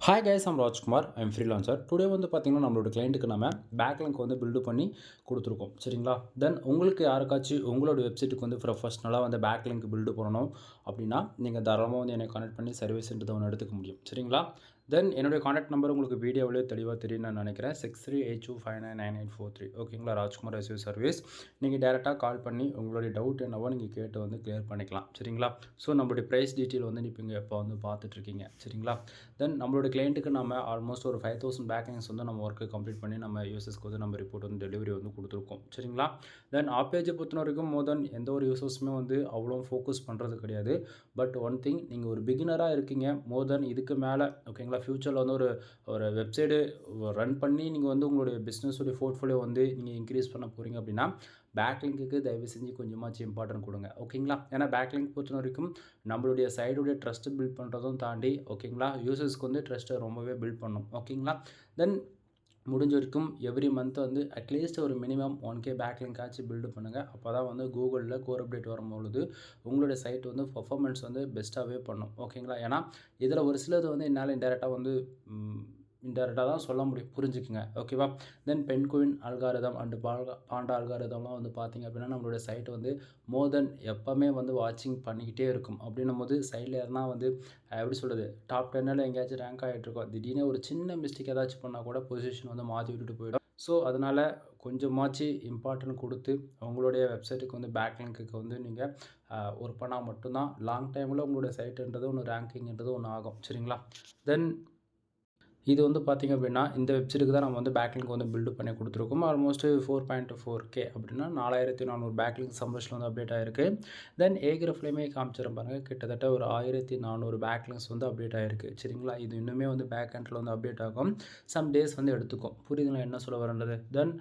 Hi guys, I'm Rajkumar. I'm freelancer. Today வந்து பார்த்தீங்கன்னா, நம்மளோட கிளைண்ட்டுக்கு நம்ம பேக்லிங்க் வந்து பில்டு பண்ணி கொடுத்துருக்கோம். சரிங்களா? தென் உங்களுக்கு யாருக்காச்சும் உங்களோட வெப்சைட்டுக்கு வந்து ப்ரொஃபஷ்னலாக வந்து பேக்லிங்க் பில்டு பண்ணணும் அப்படின்னா, நீங்கள் தாராளமாக வந்து என்னை கான்டெக்ட் பண்ணி சர்வீஸ்ன்றதை ஒன்று எடுத்துக்க முடியும். சரிங்களா? தென் என்னுடைய கான்டாக்ட் நம்பர் உங்களுக்கு வீடியோவிலே தெளிவாக தெரியும் நான் நினைக்கிறேன். 6382599843. ஓகேங்களா? Rajkumar SU service. நீங்கள் டேரெக்டாக கால் பண்ணி உங்களுடைய டவுட் என்னவோ நீங்கள் கேட்டு வந்து கிளியர் பண்ணிக்கலாம். சரிங்களா? ஸோ நம்மளுடைய ப்ரைஸ் டீட்டெயில் வந்து இப்போ இப்போ வந்து பார்த்துட்ருக்கீங்க. சரிங்களா? தென் நம்மளோட கிளைண்ட்டுக்கு நம்ம ஆல்மோஸ்ட் ஒரு 5000 பேக்லிங்ஸ் வந்து நம்ம ஒர்க்கு கம்ப்ளீட் பண்ணி நம்ம யூசர்ஸ்க்கு வந்து நம்ம ரிப்போர்ட் வந்து டெலிவரி வந்து கொடுத்துருக்கோம். சரிங்களா? தென் ஆப் பேஜை பொறுத்த வரைக்கும் மோர் தென் எந்த ஒரு யூசர்ஸுமே வந்து அவ்வளோ ஃபோக்கஸ் பண்ணுறது கிடையாது. பட் ஒன் திங், நீங்கள் ஒரு பிகினராக இருக்கீங்க, மோர் தென் இதுக்கு மேலே ஓகேங்களா, ஃப்யூச்சரில் வந்து ஒரு ஒரு வெப்சைட்டு ரன் பண்ணி நீங்கள் வந்து உங்களுடைய பிஸ்னஸோடைய போர்ட்ஃபோலியோ வந்து நீங்கள் இன்க்ரீஸ் பண்ண போகிறீங்க அப்படின்னா, பேக்லிங்க்கு தயவு செஞ்சு கொஞ்சமாச்சும் இம்பார்ட்டன்ட் கொடுங்க. ஓகேங்களா? ஏன்னா பேக்லிங்க் பொறுத்த வரைக்கும் நம்மளுடைய சைடுடைய ட்ரஸ்ட்டு பில்ட் பண்ணுறதும் தாண்டி ஓகேங்களா, யூசர்ஸ்க்கு வந்து ட்ரஸ்ட்டை ரொம்பவே பில்ட் பண்ணும். ஓகேங்களா? தென் முடிஞ்ச வரைக்கும் எவ்ரி மந்த் வந்து அட்லீஸ்ட் ஒரு மினிமம் 1K பேக்லிங்க் ஆச்சு பில்டு பண்ணுங்கள். அப்போ தான் வந்து கூகுளில் கோர் அப்டேட் வரும்பொழுது உங்களுடைய சைட் வந்து பர்ஃபார்மன்ஸ் வந்து பெஸ்ட்டாகவே பண்ணும். ஓகேங்களா? ஏன்னா இதில் ஒரு சிலது வந்து என்னால் இன்டெரக்டாக வந்து இன்டெரக்டாக தான் சொல்ல முடியும், புரிஞ்சுக்குங்க. ஓகேவா? தென் பென்குயின் அல்காரிதம் அண்டு பாண்டா அல்காரிதம்லாம் வந்து பார்த்திங்க அப்படின்னா நம்மளுடைய சைட் வந்து மோர் தென் எப்போவுமே வந்து வாட்சிங் பண்ணிக்கிட்டே இருக்கும். அப்படின்னும் போது சைடில் எதனா வந்து எப்படி சொல்கிறது, டாப் 10 எங்கேயாச்சும் ரேங்க் ஆகிட்ருக்கோம், திடீர்னு ஒரு சின்ன மிஸ்டேக் ஏதாச்சும் பண்ணால் கூட பொசிஷன் வந்து மாற்றி விட்டுட்டு போயிடும். ஸோ அதனால் கொஞ்சமாச்சு இம்பார்ட்டன்ட் கொடுத்து உங்களுடைய வெப்சைட்டுக்கு வந்து பேக்லிங்க்கு வந்து நீங்கள் ஒர்க் பண்ணால் மட்டும்தான் லாங் டைமில் உங்களுடைய சைட்டுன்றது ஒன்று ரேங்கிங்ன்றது ஒன்று ஆகும். சரிங்களா? தென் இது வந்து பார்த்திங்க அப்படின்னா இந்த வெப்சைட்டுக்கு தான் நம்ம வந்து பேக்லிங்க் வந்து பில்டு பண்ணி கொடுத்துருக்கோம். ஆல்மோஸ்ட் 4.4K அப்படின்னா 4400 பேக்லிங்க் சம்பளத்தில் வந்து அப்டேட் ஆகிருக்கு. தென் ஏகிரஃப்லேயுமே காமிச்சிடும் பாருங்கள், கிட்டத்தட்ட ஒரு 1400 பேக்லிங்க்ஸ் வந்து அப்டேட் ஆகிருக்கு. சரிங்களா? இது இன்னுமே வந்து பேக் எண்டில் வந்து அப்டேட் ஆகும். சம் டேஸ் வந்து எடுத்துக்கும். புரியுதுங்களா என்ன சொல்ல வரேன்றது? தென்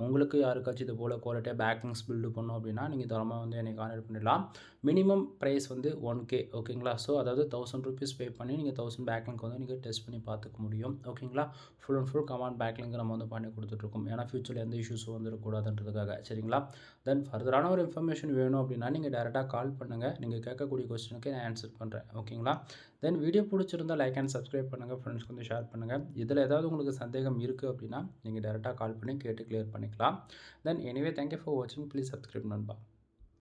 உங்களுக்கு யாருக்காச்சும் இது போல் குவாலிட்டியாக பேக்லிங்க்ஸ் பில்டு பண்ணணும் அப்படின்னா நீங்கள் தரமாக வந்து என்னை கான்டாக்ட் பண்ணிடலாம். மினிமம் ப்ரைஸ் வந்து 1K. ஓகேங்களா? ஸோ அதாவது 1000 ரூபீஸ் பே பண்ணி நீங்கள் 1000 பேக்லிங்க் வந்து நீங்கள் டெஸ்ட் பண்ணி பார்த்துக்க முடியும். ஓகேங்களா? Full and full command backlink நம்ம வந்து பண்ணி கொடுத்துட்ருக்கோம். ஏன்னா ஃபியூச்சரில் எந்த இஷ்யூஸும் வந்துடக்கூடாதுன்றதுக்காக. சரிங்களா? தென் ஃபர்தரான ஒரு இன்ஃபர்மேஷன் வேணும் அப்படின்னா நீங்கள் டேரெக்டாக கால் பண்ணுங்கள். நீங்கள் கேட்கக்கூடிய கொஸ்டினுக்கு நான் ஆன்சர் பண்ணுறேன். ஓகேங்களா? தென் வீடியோ பிடிச்சிருந்தால் லைக் அண்ட் சப்ஸ்கிரைப் பண்ணுங்கள். ஃப்ரெண்ட்ஸ்க்கு வந்து ஷேர் பண்ணுங்கள். இதில் ஏதாவது உங்களுக்கு சந்தேகம் இருக்குது அப்படின்னா நீங்கள் டேரெக்டாக கால் பண்ணி கேட்டு கிளியர் பண்ணிக்கலாம். தென் எனிவே தேங்க்யூ ஃபார் வாட்சிங். ப்ளீஸ் சப்ஸ்கிரைப் நண்பா.